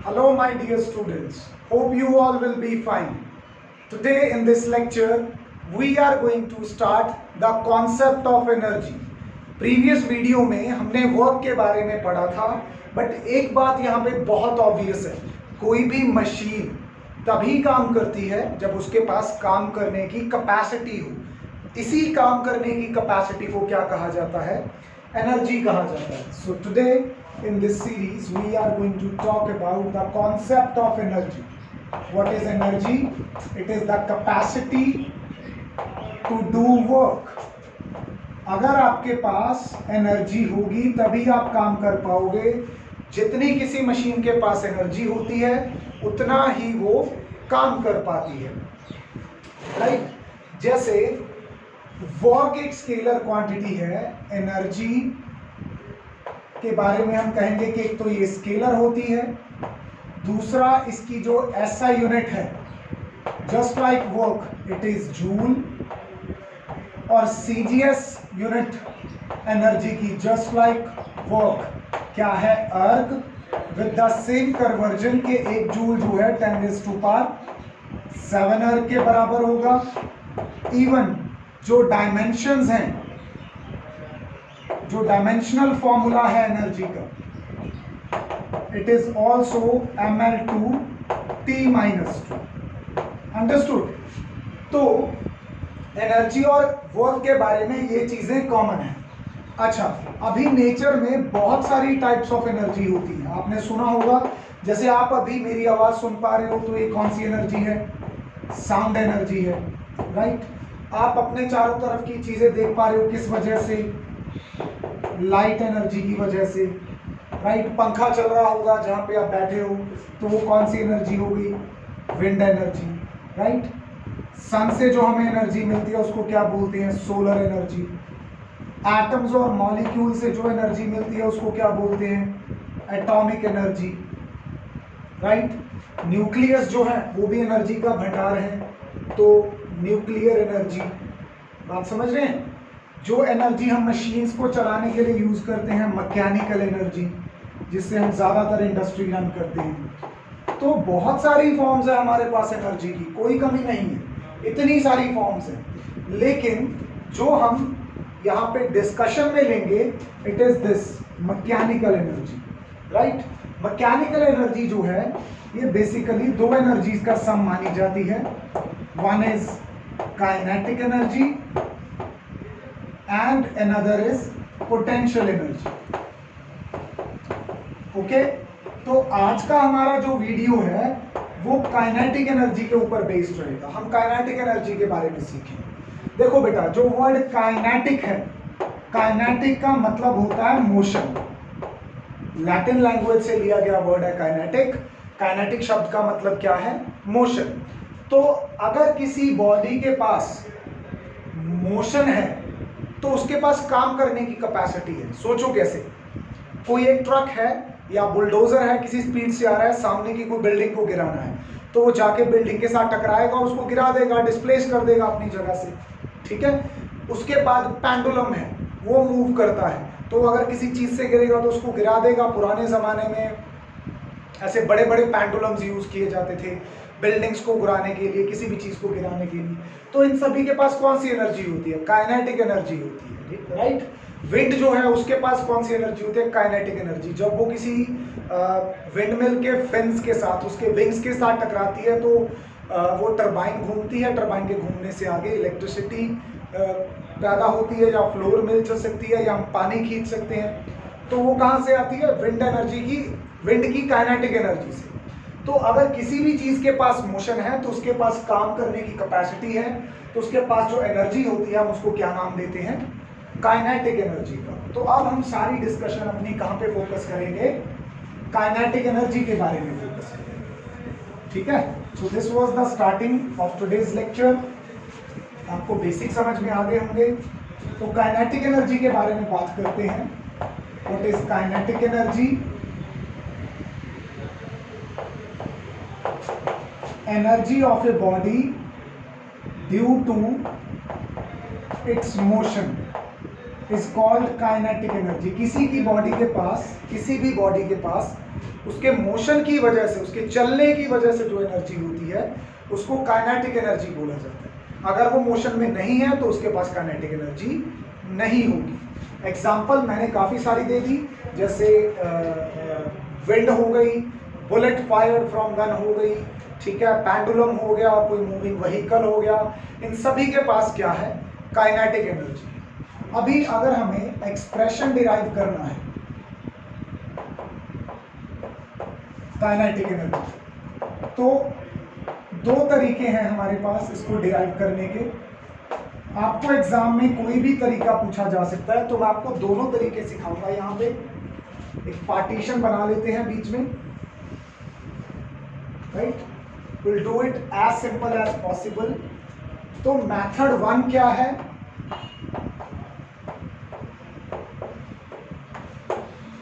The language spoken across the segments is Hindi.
Hello my dear students, hope you all will be fine. Today in this lecture, we are going to start the concept of energy. Previous video में हमने वर्क के बारे में पढ़ा था, बट एक बात यहाँ पे बहुत ऑब्वियस है, कोई भी मशीन तभी काम करती है जब उसके पास काम करने की कैपेसिटी हो। इसी काम करने की कैपेसिटी को क्या कहा जाता है? एनर्जी कहा जाता है। So today in this series we are going to talk about the concept of energy. What is energy? It is the capacity to do work. अगर आपके पास एनर्जी होगी तभी आप काम कर पाओगे। जितनी किसी मशीन के पास एनर्जी होती है उतना ही वो काम कर पाती है, राइट? जैसे वर्क एक स्केलर क्वांटिटी है, एनर्जी के बारे में हम कहेंगे कि एक तो ये स्केलर होती है, दूसरा इसकी जो एसआई यूनिट है, just like work it is joule, और सीजीएस यूनिट एनर्जी की जस्ट लाइक वर्क क्या है? अर्ग, विद द सेम कन्वर्जन के एक जूल जो है 10⁻⁷ अर्ग के बराबर होगा। इवन जो डायमेंशंस हैं, जो डायमेंशनल फॉर्मूला है एनर्जी का, it is also ml2T-2। Understood? तो एनर्जी और वर्क के बारे में ये चीजें कॉमन है। अच्छा, अभी नेचर में बहुत सारी टाइप्स ऑफ एनर्जी होती है। आपने सुना होगा, जैसे आप अभी मेरी आवाज सुन पा रहे हो तो ये कौन सी एनर्जी है? साउंड एनर्जी है, राइट? आप अपने चारों तरफ की चीजें देख पा रहे हो, किस वजह से? लाइट एनर्जी की वजह से, राइट? पंखा चल रहा होगा जहां पे आप बैठे हो तो वो कौन सी एनर्जी होगी? Wind energy, right? सन से जो हमें एनर्जी मिलती है उसको क्या बोलते हैं? Solar energy. एटम्स और मॉलिक्यूल से जो एनर्जी मिलती है उसको क्या बोलते हैं? Atomic energy, right? न्यूक्लियस जो है वो भी एनर्जी का भंडार है, तो न्यूक्लियर एनर्जी। बात समझ रहे हैं? जो एनर्जी हम मशीन्स को चलाने के लिए यूज करते हैं, मैकेनिकल एनर्जी, जिससे हम ज्यादातर इंडस्ट्री रन करते हैं। तो बहुत सारी फॉर्म्स है हमारे पास एनर्जी की, कोई कमी नहीं है, इतनी सारी फॉर्म्स हैं। लेकिन जो हम यहाँ पे डिस्कशन में लेंगे, it is this mechanical energy, right? Mechanical energy जो है ये बेसिकली दो एनर्जीज का सम मानी जाती है। One is kinetic energy and another is potential energy. Okay, तो आज का हमारा जो वीडियो है वो काइनेटिक एनर्जी के ऊपर बेस्ड रहेगा। हम काइनेटिक एनर्जी के बारे में सीखेंगे। देखो बेटा, जो वर्ड काइनेटिक है, काइनेटिक का मतलब होता है मोशन। लैटिन लैंग्वेज से लिया गया वर्ड है काइनेटिक। काइनेटिक शब्द का मतलब क्या है? मोशन। तो अगर किसी बॉडी के पास मोशन है तो उसके पास काम करने की कैपेसिटी है। सोचो कैसे? कोई एक ट्रक है या बुलडोजर है, किसी स्पीड से आ रहा है, सामने की कोई बिल्डिंग को गिराना है, तो वो जाके बिल्डिंग के साथ टकराएगा और उसको गिरा देगा, डिस्प्लेस कर देगा अपनी जगह से, ठीक है? उसके बाद पेंडुलम है, वो मूव करता है, तो अगर किसी चीज से गिरेगा तो उसको गिरा देगा। पुराने जमाने में ऐसे बड़े बड़े पेंडुलम्स यूज किए जाते थे बिल्डिंग्स को गिराने के लिए, किसी भी चीज को गिराने के लिए। तो इन सभी के पास कौन सी एनर्जी होती है? काइनेटिक एनर्जी होती है, राइट? विंड जो है उसके पास कौन सी एनर्जी होती है? Kinetic energy. जब वो किसी विंडमिल के फिन्स के साथ, उसके विंग्स के साथ टकराती है तो वो टरबाइन घूमती है, टरबाइन के घूमने से आगे इलेक्ट्रिसिटी पैदा होती है, या फ्लोर मिल चल सकती है, या हम पानी खींच सकते हैं। तो वो कहाँ से आती है? विंड एनर्जी की, विंड की काइनेटिक एनर्जी से। तो अगर किसी भी चीज के पास मोशन है तो उसके पास काम करने की कैपेसिटी है, तो उसके पास जो एनर्जी होती है हम उसको क्या नाम देते हैं? काइनेटिक एनर्जी का। तो अब हम सारी डिस्कशन अपनी कहां पे फोकस करेंगे? काइनेटिक एनर्जी के बारे में फोकस करेंगे, ठीक है? So this was the starting of today's lecture. आपको बेसिक समझ में आ गए होंगे। तो काइनेटिक एनर्जी के बारे में बात करते हैं। What is kinetic energy? Energy of a body due to its motion, is called kinetic energy. किसी भी बॉडी के पास उसके मोशन की वजह से, उसके चलने की वजह से जो एनर्जी होती है उसको काइनेटिक एनर्जी बोला जाता है। अगर वो मोशन में नहीं है तो उसके पास काइनेटिक एनर्जी नहीं होगी। एग्जाम्पल मैंने काफ़ी सारी दे दी, जैसे विंड हो गई, बुलेट फायर्ड फ्रॉम गन हो गई, ठीक है, पेंडुलम हो गया, कोई मूविंग व्हीकल हो गया, इन सभी के पास क्या है, काइनेटिक एनर्जी। अभी अगर हमें एक्सप्रेशन डिराइव करना है काइनेटिक एनर्जी, तो दो तरीके हैं हमारे पास इसको डिराइव करने के। आपको एग्जाम में कोई भी तरीका पूछा जा सकता है, तो मैं आपको दोनों तरीके सिखाऊंगा। यहाँ पे एक पार्टीशन बना लेते हैं बीच में, right, will do it as simple as possible. तो मेथड 1 क्या है,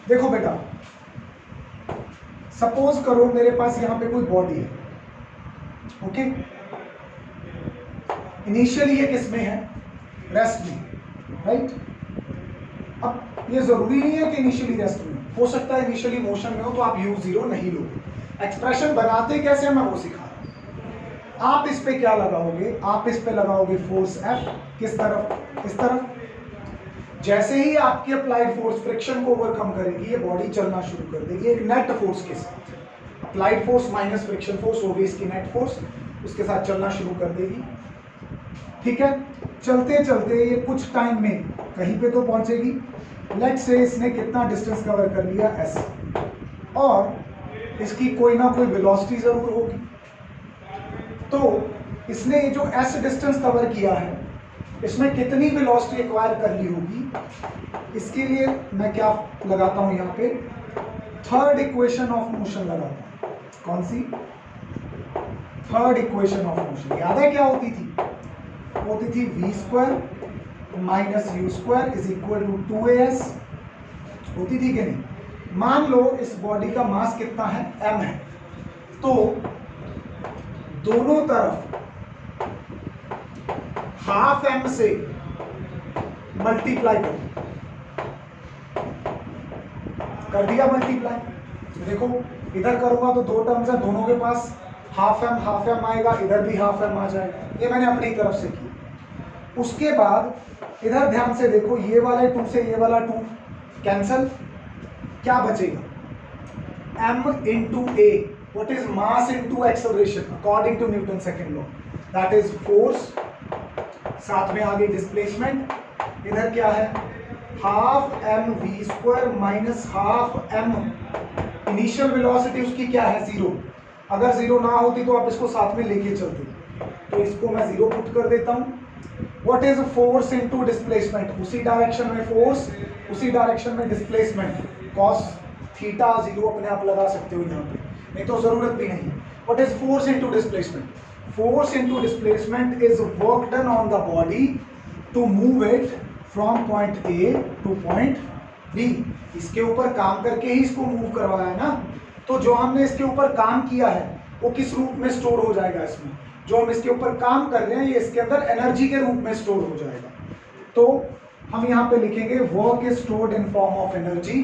देखो बेटा, सपोज करो मेरे पास यहां पे कोई बॉडी है, ओके, इनिशियली ये किस में है, रेस्ट में, राइट। अब ये जरूरी नहीं है कि इनिशियली रेस्ट में हो सकता है इनिशियली मोशन में हो, तो आप u0 नहीं लोगे। एक्सप्रेशन बनाते कैसे मैं वो सिखा रहा हूं। आप इस पे क्या लगाओगे, आप इस पे लगाओगे फोर्स F, किस तरफ, इस तरफ। जैसे ही आपकी अप्लाइड फोर्स फ्रिक्शन को ओवरकम करेगी, ये बॉडी चलना शुरू कर देगी एक नेट फोर्स के साथ। Applied force minus friction force हो गई इसकी नेट फोर्स, उसके साथ चलना शुरू कर देगी, ठीक है। चलते चलते ये कुछ टाइम में कहीं पे तो पहुंचेगी। लेट से इसने कितना डिस्टेंस कवर कर लिया, s, और इसकी कोई ना कोई वेलोसिटी जरूर होगी। तो इसने ये जो s डिस्टेंस कवर किया है, इसमें कितनी वेलोसिटी एक्वायर कर ली होगी, इसके लिए मैं क्या लगाता हूं यहाँ पे, थर्ड इक्वेशन ऑफ मोशन लगाता हूं। कौन सी, थर्ड इक्वेशन ऑफ मोशन। याद है क्या होती थी, होती थी v² minus u² is equal to 2as, होती थी कि नहीं। मान लो इस बॉडी का मास कितना है, m है, तो दोनों तरफ हाफ m से मल्टीप्लाई कर दिया मल्टीप्लाई। तो देखो इधर करूंगा तो दो टर्म्स है, दोनों के पास हाफ m आएगा, इधर भी हाफ m आ जाएगा। ये मैंने अपनी तरफ से किया। उसके बाद इधर ध्यान से देखो, ये वाला 2 से ये वाला 2 कैंसल, क्या बचेगा, m into a, what is mass into acceleration according to Newton second law, that is force, साथ में आगे डिस्प्लेसमेंट। इधर क्या है, half mv² minus half m, initial velocity उसकी क्या है, 0। अगर 0 ना होती तो आप इसको साथ में लेके चलते, तो इसको मैं 0 पुट कर देता हूं। What is force into displacement, उसी डायरेक्शन में फोर्स, उसी डायरेक्शन में डिस्प्लेसमेंट, cos थीटा 0 अपने आप लगा सकते हो यहाँ पे, नहीं तो जरूरत भी नहीं। What is force into displacement, force into displacement is work done on the body to move it from point A to point B। इसके ऊपर काम करके ही इसको मूव करवाया है ना, तो जो हमने इसके ऊपर काम किया है वो किस रूप में स्टोर हो जाएगा, इसमें जो हम इसके ऊपर काम कर रहे हैं ये इसके अंदर एनर्जी के रूप में स्टोर हो जाएगा। तो हम यहाँ पे लिखेंगे work is stored in form of energy.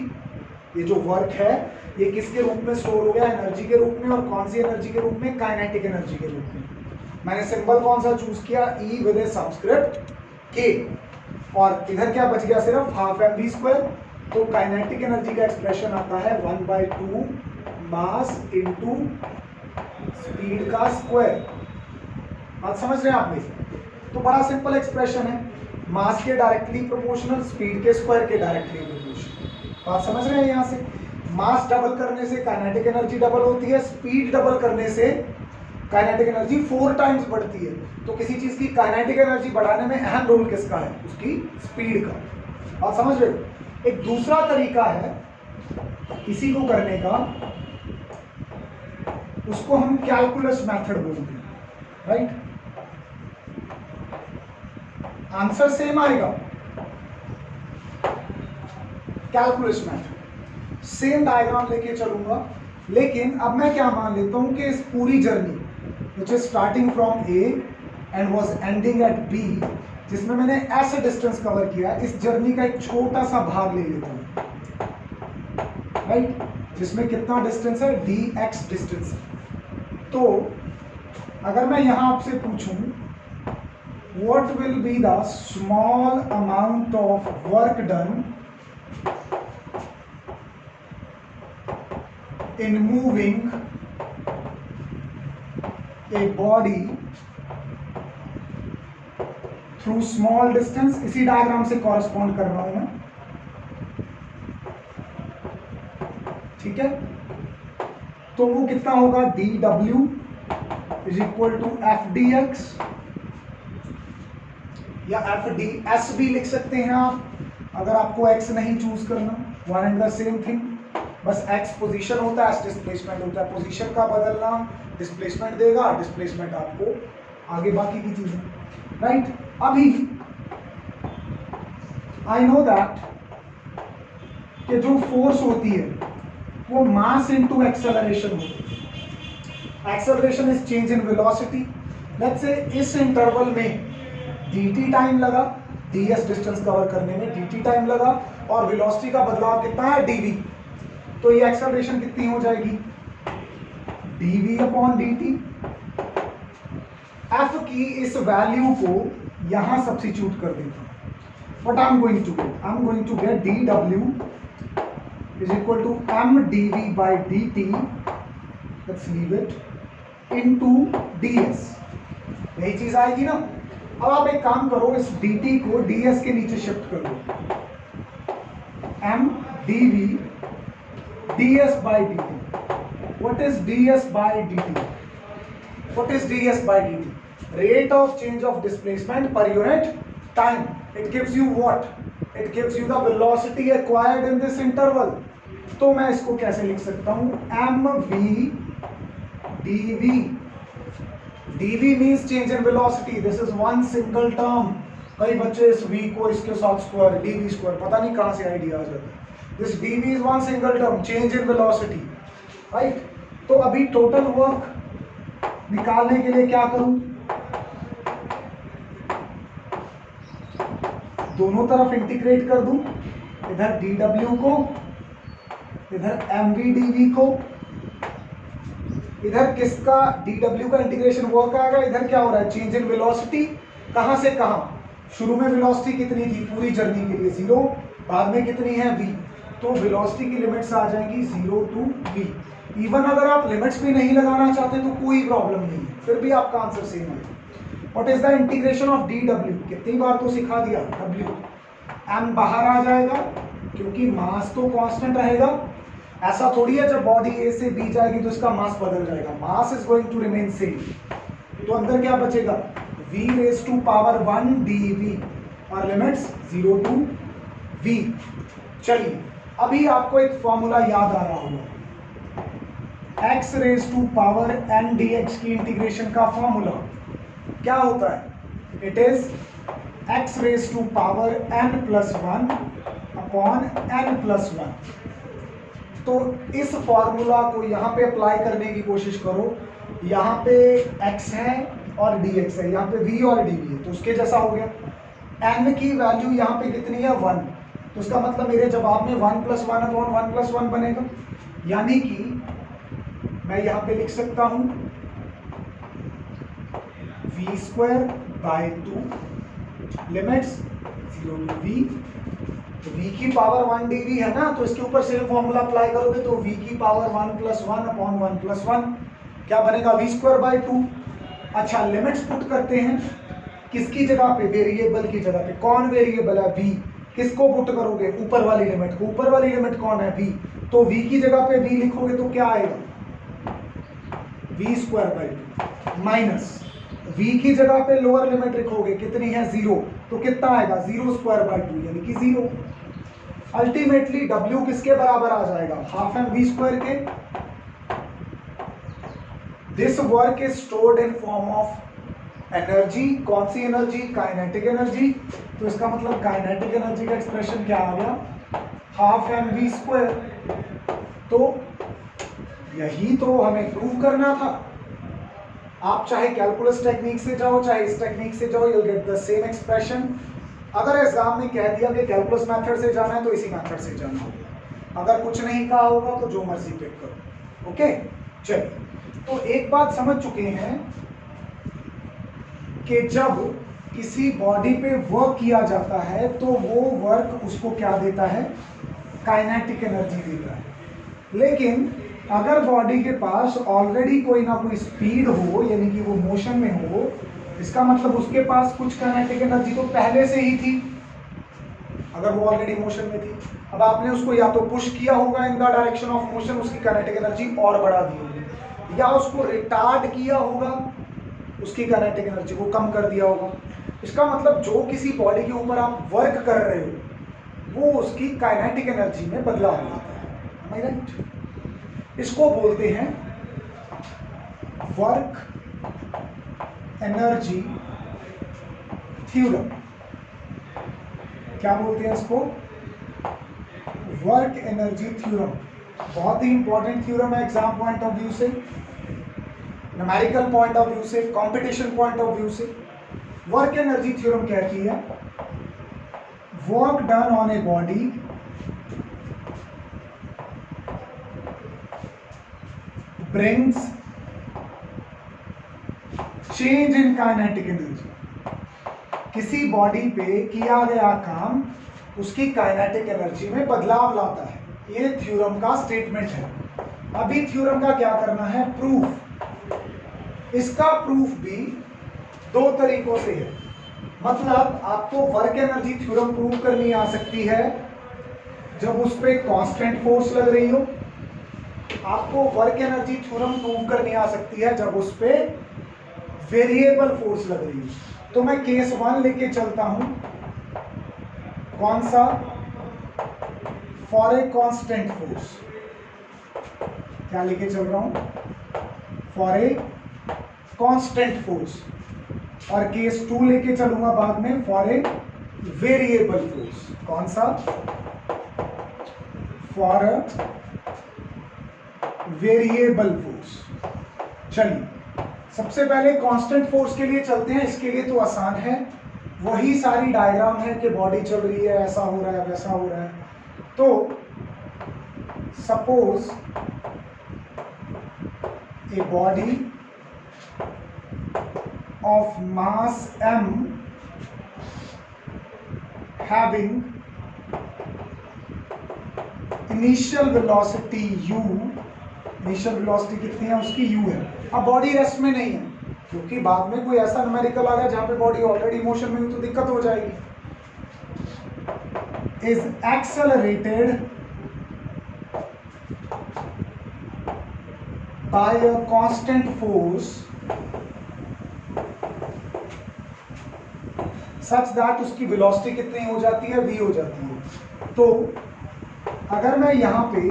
ये जो वर्क है ये किसके रूप में स्टोर हो गया, एनर्जी के रूप में। और कौन सी एनर्जी के रूप में, काइनेटिक एनर्जी के रूप में। मैंने सिंबल कौन सा चूज किया, E with A subscript K, और इधर क्या बच गया, सिर्फ हाफ mv²। तो काइनेटिक एनर्जी का एक्सप्रेशन आता है 1/2 मास इनटू स्पीड का स्क्वायर। बात समझ रहे हैं आप मेरी, तो बड़ा सिंपल एक्सप्रेशन है, मास के डायरेक्टली प्रोपोर्शनल, स्पीड के स्क्वायर के डायरेक्टली प्रोपोर्शनल। बात समझ रहे हैं, यहाँ से मास डबल करने से काइनेटिक एनर्जी डबल होती है, स्पीड डबल करने से काइनेटिक एनर्जी 4 टाइम्स बढ़ती है। तो किसी चीज की काइनेटिक एनर्जी बढ़ाने में अहम रोल किसका है, उसकी स्पीड का। बात समझ रहे हो। एक दूसरा तरीका है इसी को करने का, उसको हम कैलकुलस मेथड बोलते हैं, राइट। आंसर सेम आएगा, कैलकुलस मेथड, सेम डायग्राम लेके चलूंगा। लेकिन अब मैं क्या मान लेता हूं कि इस पूरी journey which is starting from A and was ending at B, जिसमें मैंने ऐसे डिस्टेंस कवर किया, इस जर्नी का एक छोटा सा भाग ले लेता हूं, राइट, जिसमें कितना डिस्टेंस है, dx डिस्टेंस है। तो अगर मैं यहां आपसे पूछूं what will be the small amount of work done in moving a body through small distance, इसी डायग्राम से कॉरेस्पॉन्ड कर रहा हूं मैं, ठीक है। तो वो कितना होगा, dw is equal to f d x या एफ डी एस भी लिख सकते हैं आप, अगर आपको x नहीं चूज करना, one and the same thing, बस x पोजीशन होता है, s डिस्प्लेसमेंट होता है, पोजीशन का बदलना डिस्प्लेसमेंट देगा, डिस्प्लेसमेंट आपको आगे बाकी की चीजें, राइट। अभी आई नो दैट कि जो फोर्स होती है वो मास इनटू एक्सेलरेशन होती है। Acceleration is change in velocity. Let's say इस इंटरवल में dt टाइम लगा, ds डिस्टेंस कवर करने में dt टाइम लगा, और वेलोसिटी का बदलाव कितना है, dv। तो ये एक्सेलरेशन कितनी हो जाएगी, dv अपॉन dt। f की इस वैल्यू को यहां सब्स्टिट्यूट कर देता हूं। What I am going to get, I am going to get dw is equal to m dv by dt, let's leave it, into ds। यही चीज आएगी ना। अब आप एक काम करो, इस dt को ds के नीचे शिफ्ट कर दो, m dv ds by dt। what is ds by dt, what is ds by dt? rate of change of displacement per unit time। it gives you what, it gives you the velocity acquired in this interval। तो मैं इसको कैसे लिख सकता हूं, mv dv, dv means change in velocity, this is one single term। कई बच्चे इस v को इसके साथ स्क्वायर, dv स्क्वायर, पता नहीं कहां से आइडिया आ जाता है। this dv is one single term, change in velocity, right। तो अभी टोटल वर्क निकालने के लिए क्या करूं, दोनों तरफ इंटीग्रेट कर दूं, इधर dw को, इधर mv dv को, इधर किसका dw का इंटीग्रेशन वर्क आएगा, इधर क्या हो रहा है, चेंज इन वेलोसिटी, कहां से कहां, शुरू में वेलोसिटी कितनी थी पूरी जर्नी के लिए 0, बाद में कितनी है v, तो वेलोसिटी की लिमिट्स आ जाएंगी 0 to v। इवन अगर आप लिमिट्स भी नहीं लगाना चाहते तो कोई प्रॉब्लम नहीं है, फिर भी आपका आंसर सेम है। What is the integration of dw, कितनी बार तो सिखा दिया, w, m बाहर आ जाएगा क्योंकि मास तो कांस्टेंट रहेगा। ऐसा थोड़ी है जब बॉडी ए से बी जाएगी तो इसका मास बदल जाएगा, mass is going to remain same. तो अंदर क्या बचेगा, v raise to power 1 dv और लिमिट्स 0 to v। चलिए अभी आपको एक फॉर्मूला याद आ रहा होगा, x raise to power n dx की इंटीग्रेशन का फॉर्मूला क्या होता है, it is x raise to power n plus 1 upon n plus 1। तो इस फॉर्मूला को यहाँ पे अप्लाई करने की कोशिश करो, यहाँ पे x है और dx है, यहाँ पे v और dv है, तो उसके जैसा हो गया। n की वैल्यू यहाँ पे कितनी है 1, तो उसका मतलब मेरे जवाब में 1 प्लस 1 अपॉन 1 प्लस 1 बनेगा, यानी कि मैं यहाँ पे लिख सकता हूँ v square by 2 limits 0 to v। तो v की पावर 1 dv है ना, तो इसके ऊपर सेम फॉर्मूला अप्लाई करोगे तो v की पावर 1 प्लस 1 अपॉन 1 प्लस 1 क्या बनेगा, v स्क्वायर बाय 2। अच्छा लिमिट्स पुट करते हैं, किसकी जगह पे, वेरिएबल की जगह पे। कौन वेरिएबल है, v, किसको पुट करोगे, ऊपर वाली लिमिट को। ऊपर वाली लिमिट कौन है, v, तो v की जगह पे v लिखोगे तो क्या आएगा, v square by 2 minus v की जगह पे लोअर लिमिट लिखोगे कितनी है 0, तो कितना आएगा 0 स्क्वायर बाय 2 यानी कि 0। अल्टीमेटली w किसके बराबर आ जाएगा, हाफ एम v स्क्वायर के। This work is stored in form of energy, कौन सी एनर्जी, काइनेटिक एनर्जी। तो इसका मतलब काइनेटिक एनर्जी का एक्सप्रेशन क्या आ गया, हाफ एम v स्क्वायर। तो यही तो हमें प्रूव करना था। आप चाहे कैलकुलस टेक्निक से जाओ चाहे इस टेक्निक से जाओ, you'll get the same expression। अगर एग्जाम में कह दिया कि कैलकुलस मेथड से जाना है तो इसी मेथड से जाना होगा, अगर कुछ नहीं कहा होगा तो जो मर्जी पिक करो। ओके, चलिए, तो एक बात समझ चुके हैं कि जब किसी बॉडी पे वर्क किया जाता है तो वो वर्क उसको क्या देता है, काइनेटिक एनर्जी देता है। लेकिन अगर बॉडी के पास ऑलरेडी कोई ना कोई स्पीड हो, यानी कि वो मोशन में हो, इसका मतलब उसके पास कुछ काइनेटिक एनर्जी तो पहले से ही थी, अगर वो ऑलरेडी मोशन में थी। अब आपने उसको या तो पुश किया होगा in the direction of motion, उसकी काइनेटिक एनर्जी और बढ़ा दी होगी, या उसको रिटार्ड किया होगा, उसकी काइनेटिक एनर्जी को कम कर दिया होगा। इसका मतलब जो किसी बॉडी के ऊपर आप वर्क कर रहे हो वो उसकी काइनेटिक एनर्जी में बदलाव लाता है, राइट। इसको बोलते हैं वर्क एनर्जी थ्योरम। क्या बोलते हैं इसको, वर्क एनर्जी थ्योरम। बहुत ही इंपॉर्टेंट थ्योरम है एग्जाम पॉइंट ऑफ व्यू से, न्यूमेरिकल पॉइंट ऑफ व्यू से, कंपटीशन पॉइंट ऑफ व्यू से। वर्क एनर्जी थ्योरम कहती है work done on a body brings change in kinetic energy. किसी बॉडी पे किया गया काम उसकी काइनेटिक एनर्जी में बदलाव लाता है, ये थ्योरम का स्टेटमेंट है। अभी थ्योरम का क्या करना है, प्रूफ। इसका प्रूफ भी दो तरीकों से है। मतलब आपको वर्क एनर्जी थ्योरम प्रूव करनी आ सकती है जब उस पर कांस्टेंट फोर्स लग रही हो, आपको वर्क एनर्जी थ्योरम प्रूव करनी आ सकती है जब उस पर वेरिएबल फोर्स लग रही हो। तो मैं केस 1 लेके चलता हूं, कौन सा, फॉर ए कांस्टेंट फोर्स। क्या लेके चल रहा हूं, फॉर ए कांस्टेंट फोर्स। और केस 2 लेके चलूंगा बाद में, फॉर ए वेरिएबल फोर्स। कौन सा, फॉर अ वेरिएबल फोर्स। चलिए सबसे पहले कांस्टेंट फोर्स के लिए चलते हैं। इसके लिए तो आसान है, वही सारी डायग्राम है कि बॉडी चल रही है, ऐसा हो रहा है वैसा हो रहा है। तो suppose a body of mass m having initial velocity u, initial velocity कितनी है उसकी, u है। अब बॉडी रेस्ट में नहीं है क्योंकि बाद में कोई ऐसा न्यूमेरिकल आ गया जहां पे बॉडी ऑलरेडी मोशन में हुई तो दिक्कत हो जाएगी। is accelerated by a constant force such that उसकी वेलोसिटी कितनी हो जाती है, v हो जाती है। तो अगर मैं यहां पे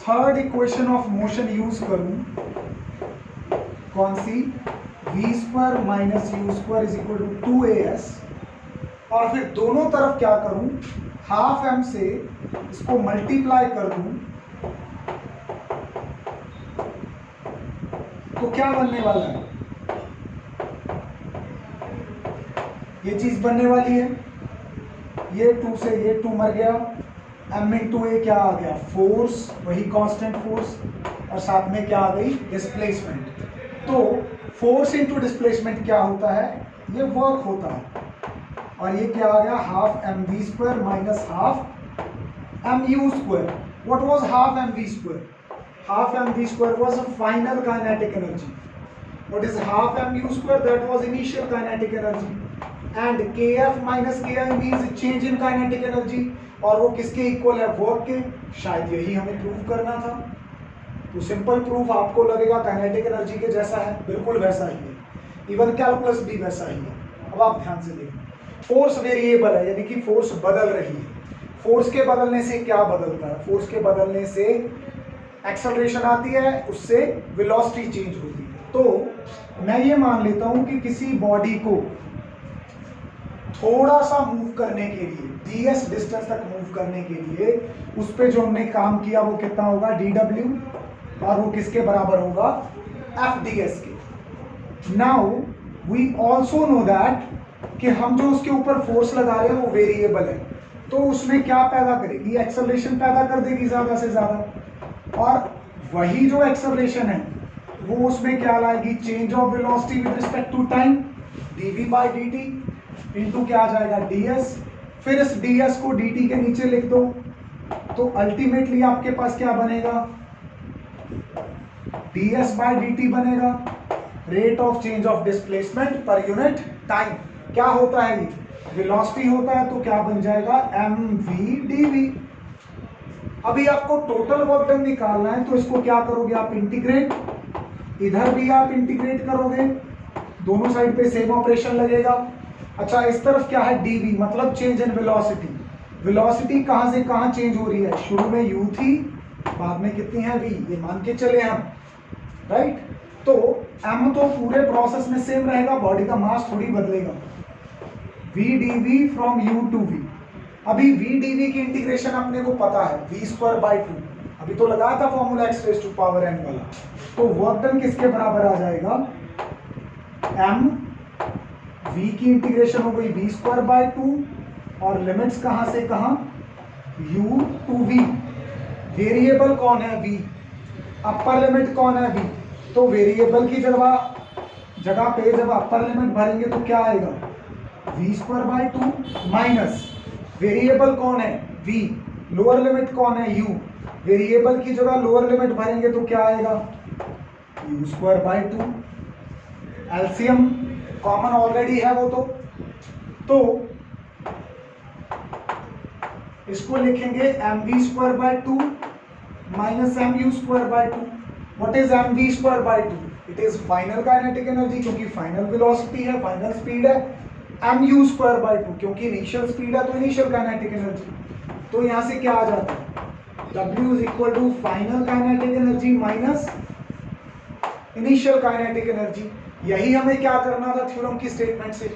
third equation of motion use करूं, कौन सी, v square minus u square is equal to 2as, और फिर दोनों तरफ क्या करूं, हाफ m से इसको मल्टीप्लाई कर दूं, तो क्या बनने वाला है, ये चीज बनने वाली है। ये 2 से ये 2 मर गया, m इंटू ए क्या आ गया, फोर्स, वही कांस्टेंट फोर्स, और साथ में क्या आ गई, डिस्प्लेसमेंट। तो फोर्स इंटू डिस्प्लेसमेंट क्या होता है, ये वर्क होता है। और ये क्या आ गया, half m v square minus half m u square. What was half m v square, half m v square was a final kinetic energy. What is half m u square, that was initial kinetic energy. And kf minus ki means change in kinetic energy, और वो किसके इक्वल है, वर्क के। शायद यही हमें प्रूव करना था। तो सिंपल प्रूफ आपको लगेगा काइनेटिक एनर्जी के जैसा है, बिल्कुल वैसा ही है, इवन कैलकुलस भी वैसा ही है। अब आप ध्यान से देखिए, फोर्स वेरिएबल है, यानी कि फोर्स बदल रही है। फोर्स के बदलने से क्या बदलता है, फोर्स के बदलने से एक्सेलरेशन आती है, उससे वेलोसिटी चेंज होती है। तो मैं ये मान लेता हूं कि किसी बॉडी को थोड़ा सा मूव करने के लिए, ds डिस्टेंस तक मूव करने के लिए, उस पे जो हमने काम किया वो कितना होगा, dw और वो किसके बराबर होगा, एफ डी एस के। Now we also know that कि हम जो उसके ऊपर फोर्स लगा रहे हैं वो वेरिएबल है, तो उसमें क्या पैदा करेगी, एक्सेलरेशन पैदा कर देगी ज्यादा से ज्यादा, और वही जो एक्सेलरेशन है वो उसमें क्या लाएगी, change of velocity with respect to time, dv by d t into क्या आ जाएगा ds, फिर इस ds को dt के नीचे लिख दो, तो अल्टीमेटली आपके पास क्या बनेगा, ds बाई dt बनेगा, rate of change of displacement per unit time. क्या होता है ये, वेलोसिटी होता है, तो क्या बन जाएगा mv dv। अभी आपको टोटल वर्क डन निकालना है, तो इसको क्या करोगे आप, इंटीग्रेट, इधर भी आप इंटीग्रेट करोगे, दोनों साइड पे सेम ऑपरेशन लगेगा। अच्छा, इस तरफ क्या है dv, मतलब चेंज इन वेलोसिटी। वेलोसिटी कहां से कहां चेंज हो रही है, शुरू में u थी, बाद में कितनी है v, ये मान के चले हम, राइट। तो m तो पूरे प्रोसेस में सेम रहेगा, बॉडी का मास थोड़ी बदलेगा, v dv from u to v। अभी v dv की इंटीग्रेशन अपने को पता है, v स्क्वायर बाई 2, अभी तो लगाया था formula x raise to power n वाला, तो वर्क डन किसके बराबर आ जाएगा, m v की इंटीग्रेशन हो गई v स्क्वायर बाई 2, और लिमिट्स कहां से कहां, u टू v। वेरिएबल कौन है, v, अपर लिमिट कौन है, v, तो वेरिएबल की जगह पे जब अपर लिमिट भरेंगे तो क्या आएगा, v square by 2 minus variable कौन है, v, लोअर लिमिट कौन है, u, वेरिएबल की जगह लोअर लिमिट भरेंगे तो क्या आएगा, u square by 2। LCM common already है वो, तो इसको लिखेंगे mv square by 2 minus mu square by 2। What is mv square by 2, it is final kinetic energy, क्योंकि फाइनल वेलोसिटी है, फाइनल स्पीड है, mu स्क्वायर बाई 2 क्योंकि इनिशियल स्पीड है, तो इनिशियल काइनेटिक एनर्जी। तो यहां से क्या आ जाता है, w is equal to final kinetic energy minus initial kinetic energy. यही हमें क्या करना था, थ्योरम की स्टेटमेंट से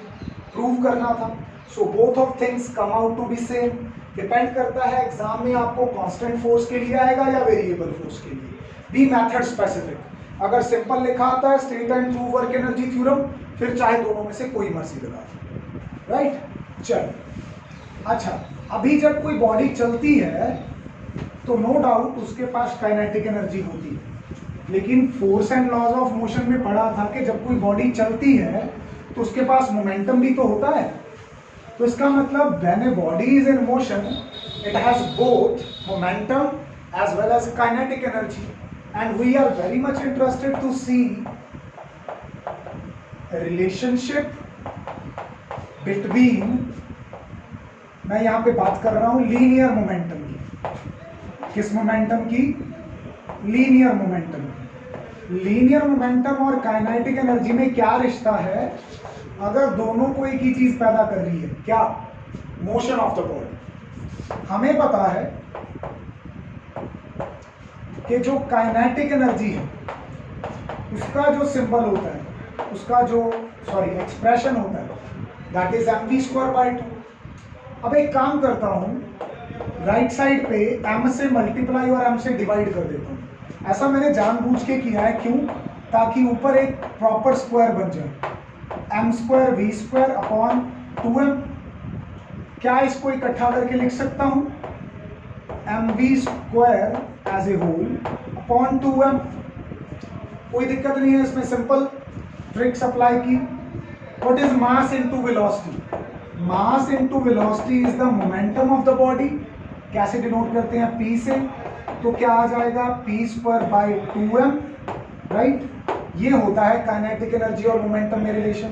प्रूव करना था। So both of things come out to be same. Depend करता है एग्जाम में आपको कांस्टेंट फोर्स के लिए आएगा या वेरिएबल फोर्स के लिए। Be method specific. अगर सिंपल लिखा आता है state and true work energy theorem, फिर चाहे दोनों में से कोई मर्जी लगा, राइट। चल, अच्छा, अभी जब कोई बॉडी चलती है तो नो डाउट उसके पास काइनेटिक एनर्जी होती है, लेकिन force and laws of motion में पढ़ा था कि जब कोई बॉडी चलती है तो उसके पास मोमेंटम भी तो होता है। तो इसका मतलब when a body is in motion it has both momentum as well as kinetic energy, and we are very much interested to see relationship between, मैं यहां पे बात कर रहा हूं लीनियर मोमेंटम की। किस मोमेंटम की, लीनियर मोमेंटम। लीनियर मोमेंटम और काइनेटिक एनर्जी में क्या रिश्ता है, अगर दोनों को एक ही चीज पैदा कर रही है, क्या, मोशन ऑफ द बॉडी। हमें पता है कि जो काइनेटिक एनर्जी है उसका जो सिंबल होता है, उसका जो एक्सप्रेशन होता है, that is mv square by 2। अब एक काम करता हूं, राइट साइड पे m से मल्टीप्लाई और m से डिवाइड कर देता हूं। ऐसा मैंने जानबूझ के किया है, क्यों, ताकि ऊपर एक प्रॉपर स्क्वायर बन जाए, m square v square upon 2m। क्या इसको इकट्ठा करके लिख सकता हूं, mv square as a whole upon 2m। कोई दिक्कत नहीं है इसमें, सिंपल ट्रिक्स अप्लाई की। What is mass into velocity, mass into velocity is the momentum of the body. कैसे डिनोट करते हैं, p से, तो क्या आ जाएगा, p square by 2m, right. ये होता है काइनेटिक एनर्जी और मोमेंटम में रिलेशन।